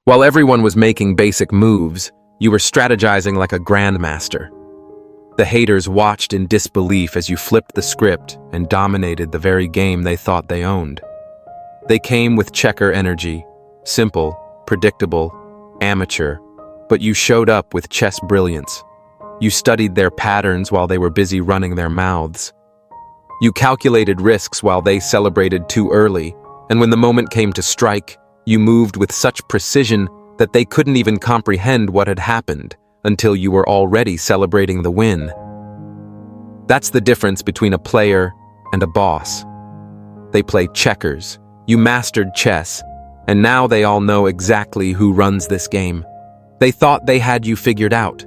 While everyone was making basic moves, you were strategizing like a grandmaster. The haters watched in disbelief as you flipped the script and dominated the very game they thought they owned. They came with checker energy, simple, predictable, amateur, but you showed up with chess brilliance. You studied their patterns while they were busy running their mouths. You calculated risks while they celebrated too early, and when the moment came to strike, you moved with such precision that they couldn't even comprehend what had happened until you were already celebrating the win. That's the difference between a player and a boss. They play checkers. You mastered chess, and now they all know exactly who runs this game. They thought they had you figured out.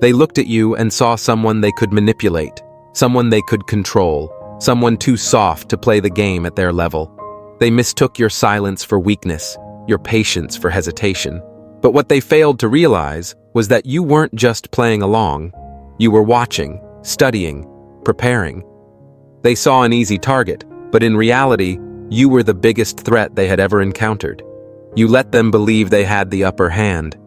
They looked at you and saw someone they could manipulate, someone they could control, someone too soft to play the game at their level. They mistook your silence for weakness, your patience for hesitation. But what they failed to realize was that you weren't just playing along. You were watching, studying, preparing. They saw an easy target, but in reality, you were the biggest threat they had ever encountered. You let them believe they had the upper hand.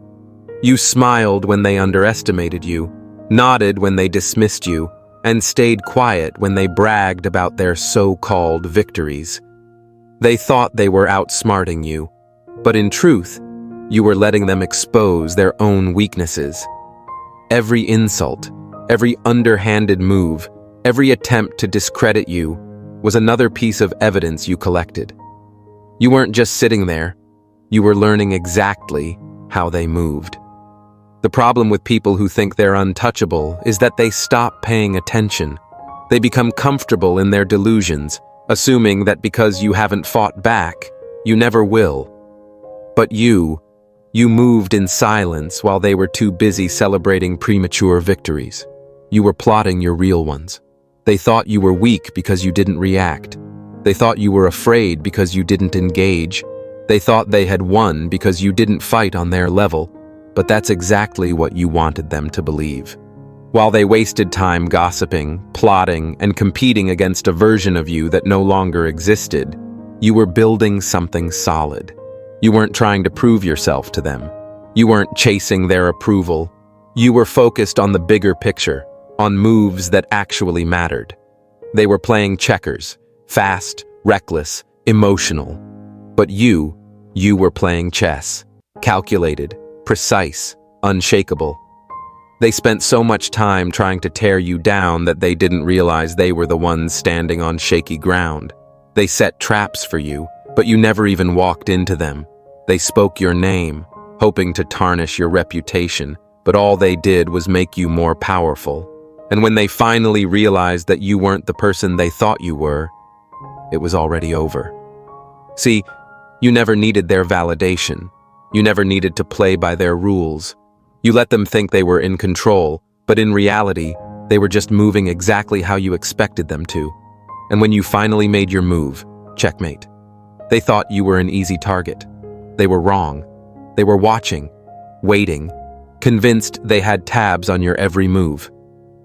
You smiled when they underestimated you, nodded when they dismissed you, and stayed quiet when they bragged about their so-called victories. They thought they were outsmarting you, but in truth, you were letting them expose their own weaknesses. Every insult, every underhanded move, every attempt to discredit you was another piece of evidence you collected. You weren't just sitting there, you were learning exactly how they moved. The problem with people who think they're untouchable is that they stop paying attention. They become comfortable in their delusions, assuming that because you haven't fought back, you never will. But you moved in silence while they were too busy celebrating premature victories. You were plotting your real ones. They thought you were weak because you didn't react. They thought you were afraid because you didn't engage. They thought they had won because you didn't fight on their level. But that's exactly what you wanted them to believe. While they wasted time gossiping, plotting, and competing against a version of you that no longer existed, you were building something solid. You weren't trying to prove yourself to them. You weren't chasing their approval. You were focused on the bigger picture, on moves that actually mattered. They were playing checkers, fast, reckless, emotional. But you were playing chess, calculated, precise, unshakable. They spent so much time trying to tear you down that they didn't realize they were the ones standing on shaky ground. They set traps for you, but you never even walked into them. They spoke your name, hoping to tarnish your reputation, but all they did was make you more powerful. And when they finally realized that you weren't the person they thought you were, it was already over. See, you never needed their validation. You never needed to play by their rules. You let them think they were in control, but in reality, they were just moving exactly how you expected them to. And when you finally made your move, checkmate, they thought you were an easy target. They were wrong. They were watching, waiting, convinced they had tabs on your every move.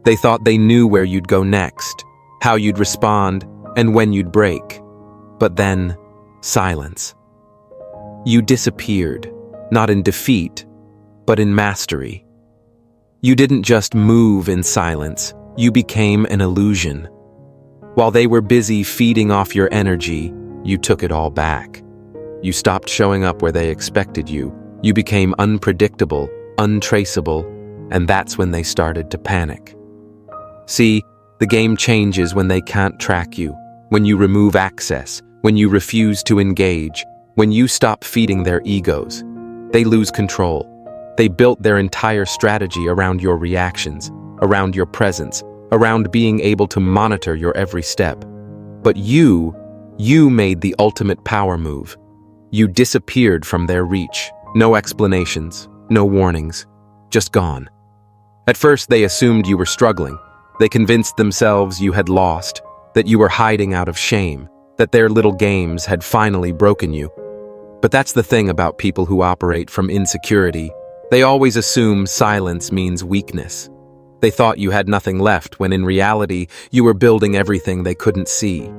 They thought they knew where you'd go next, how you'd respond, and when you'd break. But then, silence. You disappeared, not in defeat, but in mastery. You didn't just move in silence, you became an illusion. While they were busy feeding off your energy, you took it all back. You stopped showing up where they expected you. You became unpredictable, untraceable, and that's when they started to panic. See, the game changes when they can't track you, when you remove access, when you refuse to engage, when you stop feeding their egos. They lose control. They built their entire strategy around your reactions, around your presence, around being able to monitor your every step. But you made the ultimate power move. You disappeared from their reach. No explanations, no warnings, just gone. At first, they assumed you were struggling. They convinced themselves you had lost, that you were hiding out of shame, that their little games had finally broken you. But that's the thing about people who operate from insecurity. They always assume silence means weakness. They thought you had nothing left when in reality, you were building everything they couldn't see.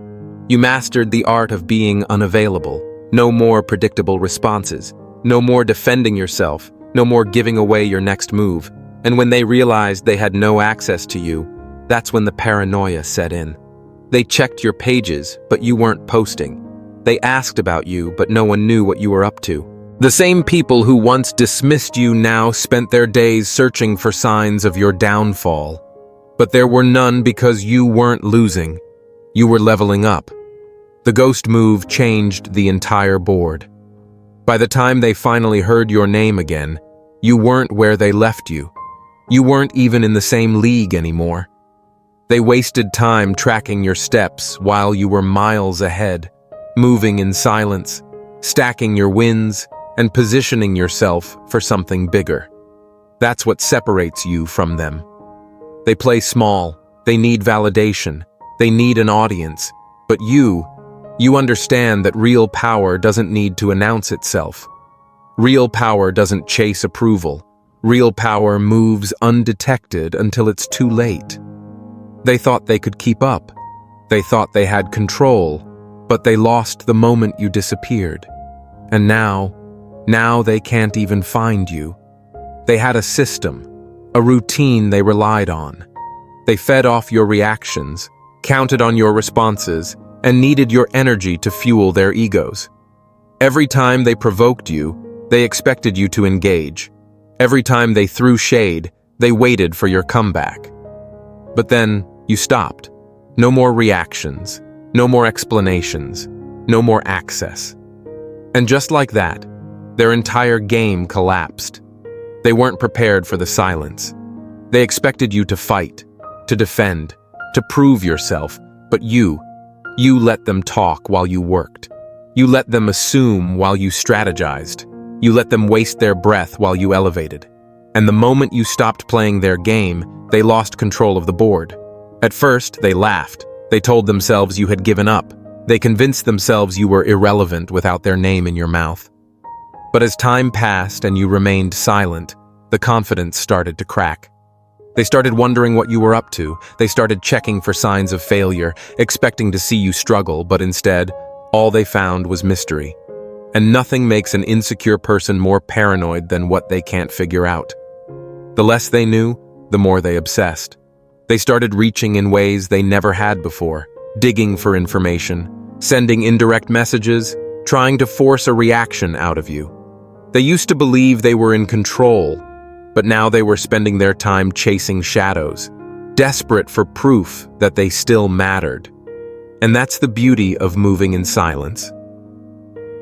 You mastered the art of being unavailable. No more predictable responses. No more defending yourself, no more giving away your next move. And when they realized they had no access to you, that's when the paranoia set in. They checked your pages, but you weren't posting. They asked about you, but no one knew what you were up to. The same people who once dismissed you now spent their days searching for signs of your downfall. But there were none because you weren't losing. You were leveling up. The ghost move changed the entire board. By the time they finally heard your name again, you weren't where they left you. You weren't even in the same league anymore. They wasted time tracking your steps while you were miles ahead, moving in silence, stacking your wins, and positioning yourself for something bigger. That's what separates you from them. They play small, they need validation, they need an audience, but you understand that real power doesn't need to announce itself. Real power doesn't chase approval. Real power moves undetected until it's too late. They thought they could keep up. They thought they had control, but they lost the moment you disappeared. And now they can't even find you. They had a system, a routine they relied on. They fed off your reactions, counted on your responses, and needed your energy to fuel their egos. Every time they provoked you, they expected you to engage. Every time they threw shade, they waited for your comeback. But then you stopped. No more reactions, no more explanations, no more access. And just like that, their entire game collapsed. They weren't prepared for the silence. They expected you to fight, to defend, to prove yourself, but you let them talk while you worked. You let them assume while you strategized. You let them waste their breath while you elevated. And the moment you stopped playing their game, they lost control of the board. At first, they laughed. They told themselves you had given up. They convinced themselves you were irrelevant without their name in your mouth. But as time passed and you remained silent, the confidence started to crack. They started wondering what you were up to. They started checking for signs of failure, expecting to see you struggle, but instead, all they found was mystery. And nothing makes an insecure person more paranoid than what they can't figure out. The less they knew, the more they obsessed. They started reaching in ways they never had before, digging for information, sending indirect messages, trying to force a reaction out of you. They used to believe they were in control, but now they were spending their time chasing shadows, desperate for proof that they still mattered. And that's the beauty of moving in silence.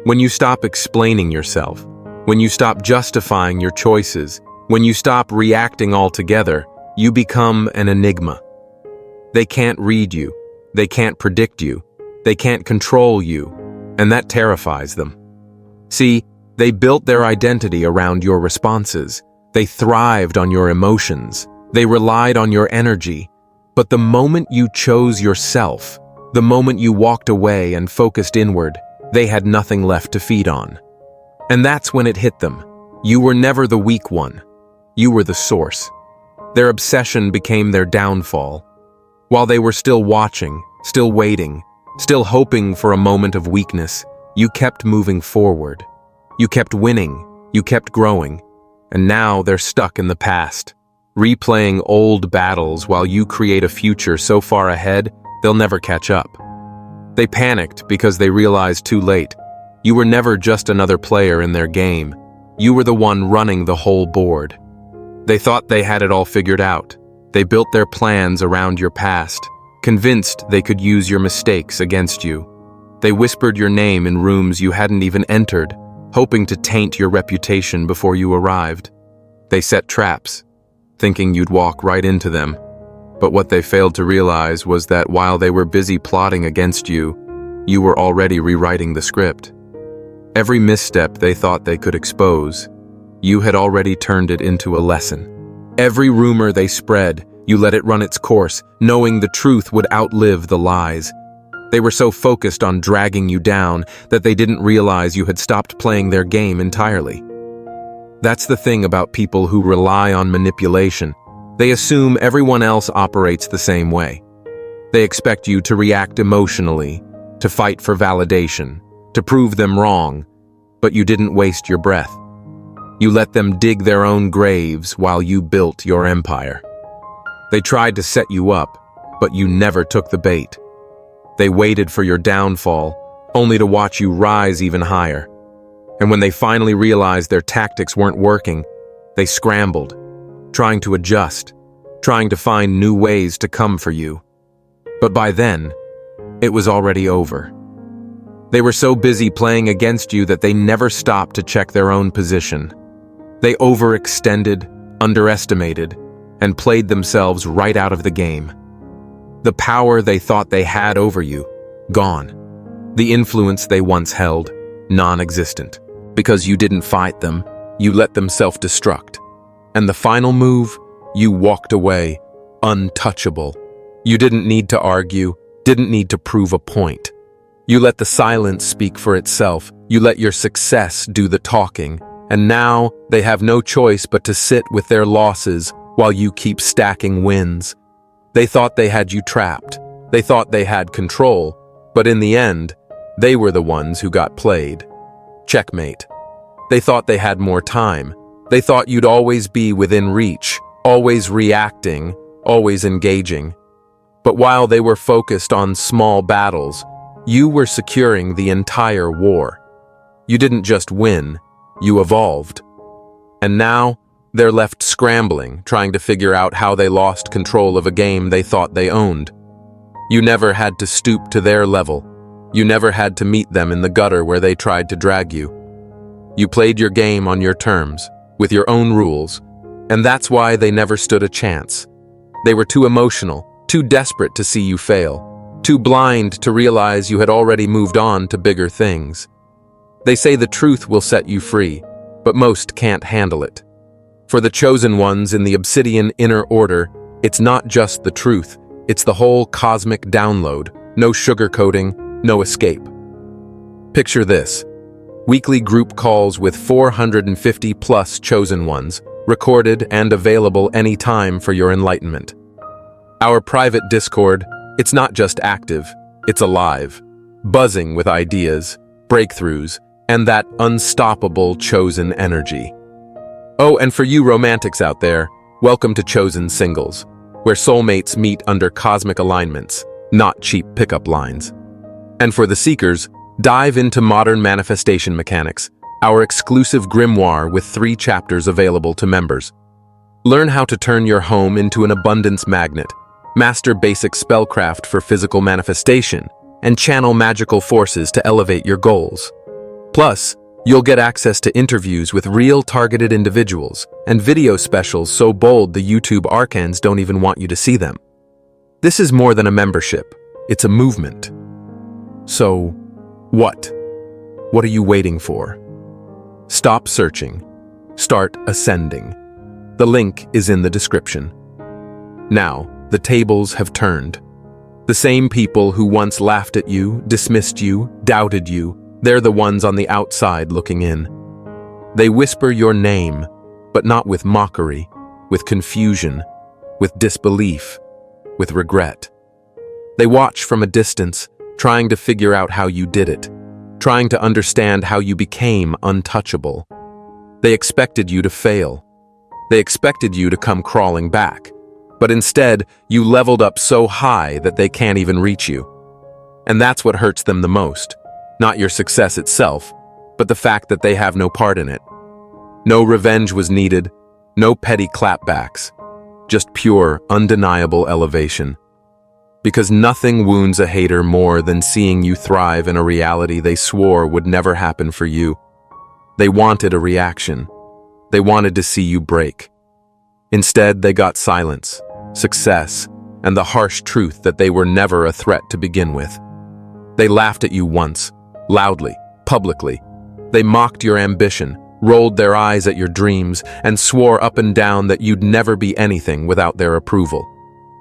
When you stop explaining yourself, when you stop justifying your choices, when you stop reacting altogether, you become an enigma. They can't read you, they can't predict you, they can't control you, and that terrifies them. See, they built their identity around your responses. They thrived on your emotions. They relied on your energy. But the moment you chose yourself, the moment you walked away and focused inward, they had nothing left to feed on. And that's when it hit them. You were never the weak one. You were the source. Their obsession became their downfall. While they were still watching, still waiting, still hoping for a moment of weakness, you kept moving forward. You kept winning. You kept growing. And now they're stuck in the past, replaying old battles while you create a future so far ahead, they'll never catch up. They panicked because they realized too late. You were never just another player in their game. You were the one running the whole board. They thought they had it all figured out. They built their plans around your past, convinced they could use your mistakes against you. They whispered your name in rooms you hadn't even entered, hoping to taint your reputation before you arrived. They set traps, thinking you'd walk right into them. But what they failed to realize was that while they were busy plotting against you, you were already rewriting the script. Every misstep they thought they could expose, you had already turned it into a lesson. Every rumor they spread, you let it run its course, knowing the truth would outlive the lies. They were so focused on dragging you down that they didn't realize you had stopped playing their game entirely. That's the thing about people who rely on manipulation. They assume everyone else operates the same way. They expect you to react emotionally, to fight for validation, to prove them wrong. But you didn't waste your breath. You let them dig their own graves while you built your empire. They tried to set you up, but you never took the bait. They waited for your downfall, only to watch you rise even higher. And when they finally realized their tactics weren't working, they scrambled, trying to adjust, trying to find new ways to come for you. But by then, it was already over. They were so busy playing against you that they never stopped to check their own position. They overextended, underestimated, and played themselves right out of the game. The power they thought they had over you, gone. The influence they once held, non-existent. Because you didn't fight them, you let them self-destruct. And the final move, you walked away, untouchable. You didn't need to argue, didn't need to prove a point. You let the silence speak for itself. You let your success do the talking. And now they have no choice but to sit with their losses while you keep stacking wins. They thought they had you trapped. They thought they had control. But in the end, they were the ones who got played. Checkmate. They thought they had more time. They thought you'd always be within reach, always reacting, always engaging. But while they were focused on small battles, you were securing the entire war. You didn't just win, you evolved. And now, they're left scrambling, trying to figure out how they lost control of a game they thought they owned. You never had to stoop to their level. You never had to meet them in the gutter where they tried to drag you. You played your game on your terms, with your own rules, and that's why they never stood a chance. They were too emotional, too desperate to see you fail, too blind to realize you had already moved on to bigger things. They say the truth will set you free, but most can't handle it. For the chosen ones in the obsidian inner order, it's not just the truth, it's the whole cosmic download, no sugarcoating, no escape. Picture this. Weekly group calls with 450 plus chosen ones, recorded and available anytime for your enlightenment. Our private Discord, it's not just active, it's alive, buzzing with ideas, breakthroughs, and that unstoppable chosen energy. Oh, and for you romantics out there, welcome to Chosen Singles, where soulmates meet under cosmic alignments, not cheap pickup lines. And for the seekers, dive into modern manifestation mechanics, our exclusive grimoire with 3 chapters available to members. Learn how to turn your home into an abundance magnet, master basic spellcraft for physical manifestation, and channel magical forces to elevate your goals. Plus, you'll get access to interviews with real targeted individuals and video specials so bold the YouTube archons don't even want you to see them. This is more than a membership, it's a movement. So, what? What are you waiting for? Stop searching. Start ascending. The link is in the description. Now, the tables have turned. The same people who once laughed at you, dismissed you, doubted you, they're the ones on the outside looking in. They whisper your name, but not with mockery, with confusion, with disbelief, with regret. They watch from a distance, trying to figure out how you did it, trying to understand how you became untouchable. They expected you to fail. They expected you to come crawling back, but instead, you leveled up so high that they can't even reach you. And that's what hurts them the most. Not your success itself, but the fact that they have no part in it. No revenge was needed, no petty clapbacks, just pure, undeniable elevation. Because nothing wounds a hater more than seeing you thrive in a reality they swore would never happen for you. They wanted a reaction. They wanted to see you break. Instead, they got silence, success, and the harsh truth that they were never a threat to begin with. They laughed at you once, loudly, publicly. They mocked your ambition, rolled their eyes at your dreams, and swore up and down that you'd never be anything without their approval.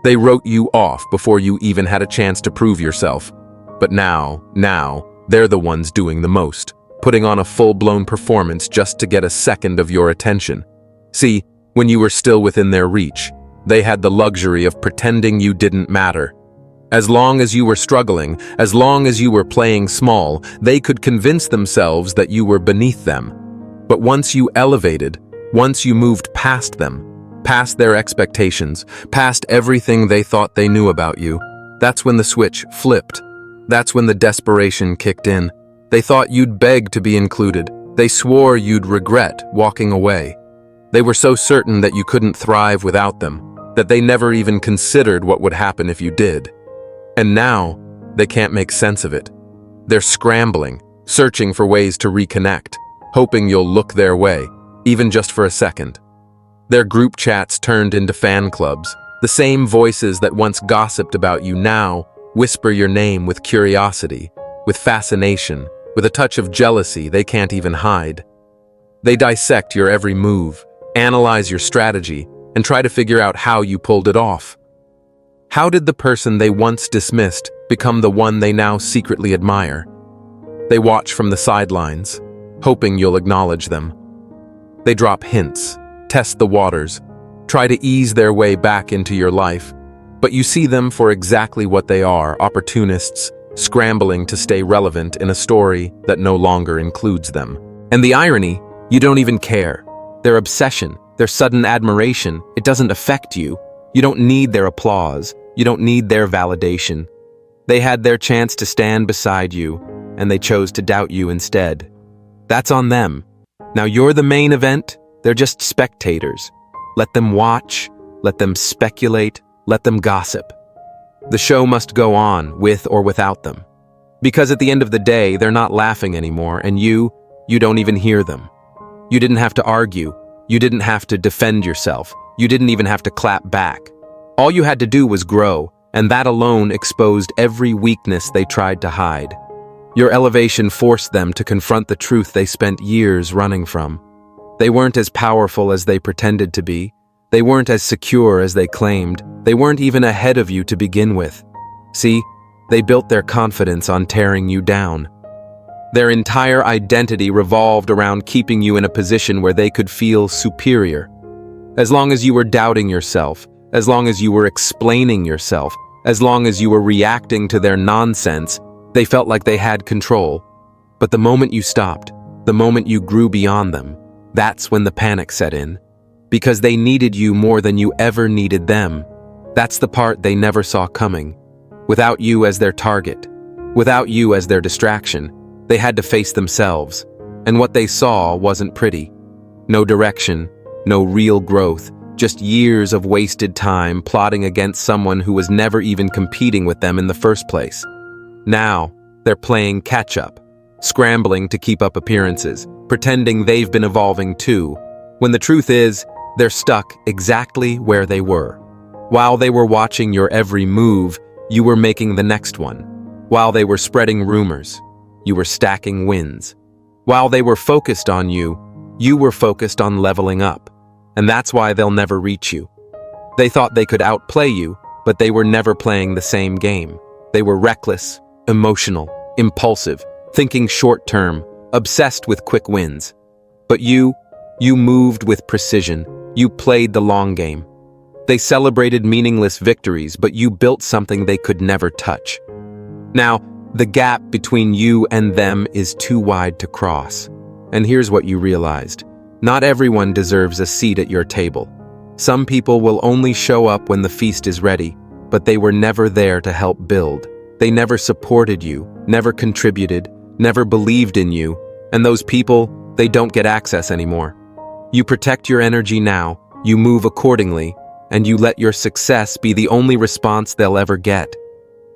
They wrote you off before you even had a chance to prove yourself. But now, they're the ones doing the most, putting on a full-blown performance just to get a second of your attention. See, when you were still within their reach, they had the luxury of pretending you didn't matter. As long as you were struggling, as long as you were playing small, they could convince themselves that you were beneath them. But once you elevated, once you moved past them, past their expectations, past everything they thought they knew about you, that's when the switch flipped. That's when the desperation kicked in. They thought you'd beg to be included. They swore you'd regret walking away. They were so certain that you couldn't thrive without them, that they never even considered what would happen if you did. And now, they can't make sense of it. They're scrambling, searching for ways to reconnect, hoping you'll look their way, even just for a second. Their group chats turned into fan clubs. The same voices that once gossiped about you now whisper your name with curiosity, with fascination, with a touch of jealousy they can't even hide. They dissect your every move, analyze your strategy, and try to figure out how you pulled it off. How did the person they once dismissed become the one they now secretly admire? They watch from the sidelines, hoping you'll acknowledge them. They drop hints, test the waters, try to ease their way back into your life, but you see them for exactly what they are, opportunists, scrambling to stay relevant in a story that no longer includes them. And the irony, you don't even care. Their obsession, their sudden admiration, it doesn't affect you. You don't need their applause. You don't need their validation. They had their chance to stand beside you, and they chose to doubt you instead. That's on them. Now you're the main event, they're just spectators. Let them watch, let them speculate, let them gossip. The show must go on, with or without them. Because at the end of the day, they're not laughing anymore, and you don't even hear them. You didn't have to argue. You didn't have to defend yourself. You didn't even have to clap back. All you had to do was grow, and that alone exposed every weakness they tried to hide. Your elevation forced them to confront the truth they spent years running from. They weren't as powerful as they pretended to be. They weren't as secure as they claimed. They weren't even ahead of you to begin with. See, they built their confidence on tearing you down. Their entire identity revolved around keeping you in a position where they could feel superior. As long as you were doubting yourself, as long as you were explaining yourself, as long as you were reacting to their nonsense, they felt like they had control. But the moment you stopped, the moment you grew beyond them, that's when the panic set in. Because they needed you more than you ever needed them. That's the part they never saw coming. Without you as their target, without you as their distraction, they had to face themselves. And what they saw wasn't pretty. No direction, no real growth, just years of wasted time plotting against someone who was never even competing with them in the first place. Now, they're playing catch-up, scrambling to keep up appearances, pretending they've been evolving too, when the truth is, they're stuck exactly where they were. While they were watching your every move, you were making the next one. While they were spreading rumors, you were stacking wins. While they were focused on you, you were focused on leveling up. And that's why they'll never reach you. They thought they could outplay you, but they were never playing the same game. They were reckless, emotional, impulsive, thinking short-term, obsessed with quick wins. But you moved with precision. You played the long game. They celebrated meaningless victories, but you built something they could never touch. Now, the gap between you and them is too wide to cross. And here's what you realized. Not everyone deserves a seat at your table. Some people will only show up when the feast is ready, but they were never there to help build. They never supported you, never contributed, never believed in you, and those people, they don't get access anymore. You protect your energy now, you move accordingly, and you let your success be the only response they'll ever get.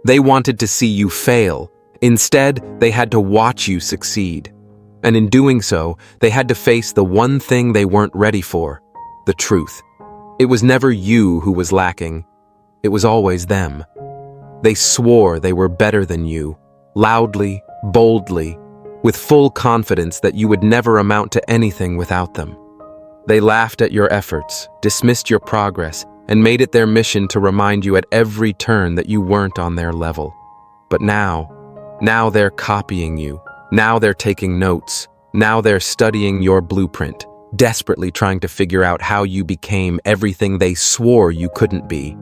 They wanted to see you fail. Instead, they had to watch you succeed. And in doing so, they had to face the one thing they weren't ready for, the truth. It was never you who was lacking. It was always them. They swore they were better than you, loudly, boldly, with full confidence that you would never amount to anything without them. They laughed at your efforts, dismissed your progress, and made it their mission to remind you at every turn that you weren't on their level. But now they're copying you. Now they're taking notes. Now they're studying your blueprint, desperately trying to figure out how you became everything they swore you couldn't be.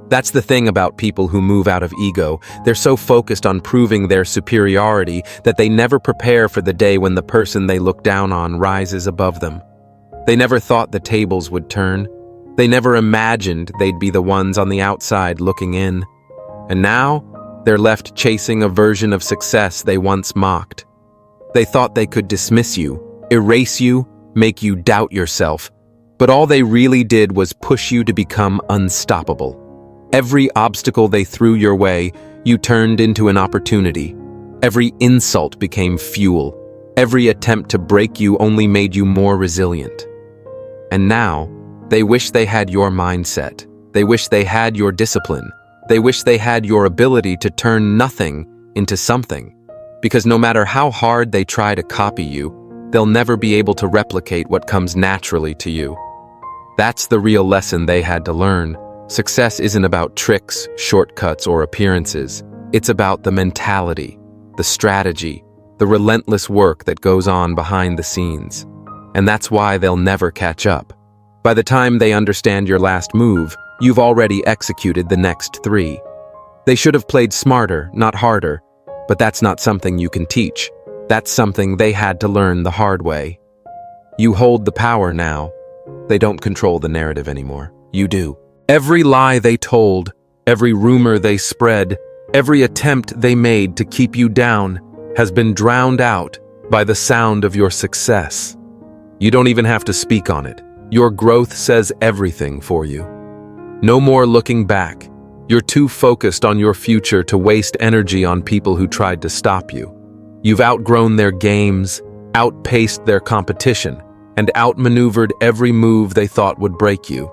That's the thing about people who move out of ego. They're so focused on proving their superiority that they never prepare for the day when the person they look down on rises above them. They never thought the tables would turn. They never imagined they'd be the ones on the outside looking in. And now, they're left chasing a version of success they once mocked. They thought they could dismiss you, erase you, make you doubt yourself, but all they really did was push you to become unstoppable. Every obstacle they threw your way, you turned into an opportunity. Every insult became fuel. Every attempt to break you only made you more resilient. And now, they wish they had your mindset. They wish they had your discipline. They wish they had your ability to turn nothing into something. Because no matter how hard they try to copy you, they'll never be able to replicate what comes naturally to you. That's the real lesson they had to learn. Success isn't about tricks, shortcuts, or appearances. It's about the mentality, the strategy, the relentless work that goes on behind the scenes. And that's why they'll never catch up. By the time they understand your last move, you've already executed the next 3. They should have played smarter, not harder, but that's not something you can teach. That's something they had to learn the hard way. You hold the power now. They don't control the narrative anymore. You do. Every lie they told, every rumor they spread, every attempt they made to keep you down has been drowned out by the sound of your success. You don't even have to speak on it. Your growth says everything for you. No more looking back. You're too focused on your future to waste energy on people who tried to stop you. You've outgrown their games, outpaced their competition, and outmaneuvered every move they thought would break you.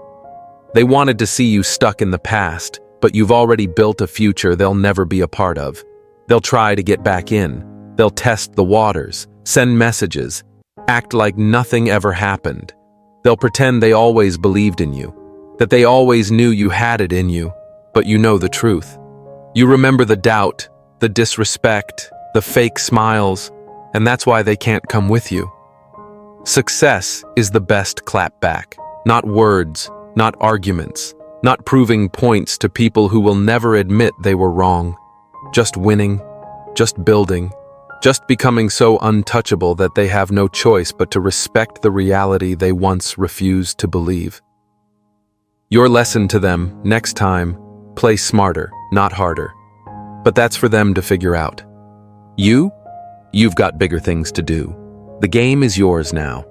They wanted to see you stuck in the past, but you've already built a future they'll never be a part of. They'll try to get back in. They'll test the waters, send messages, act like nothing ever happened. They'll pretend they always believed in you, that they always knew you had it in you, but you know the truth. You remember the doubt, the disrespect, the fake smiles, and that's why they can't come with you. Success is the best clapback, not words, not arguments, not proving points to people who will never admit they were wrong. Just winning, just building, just becoming so untouchable that they have no choice but to respect the reality they once refused to believe. Your lesson to them, next time, play smarter, not harder. But that's for them to figure out. You've got bigger things to do. The game is yours now.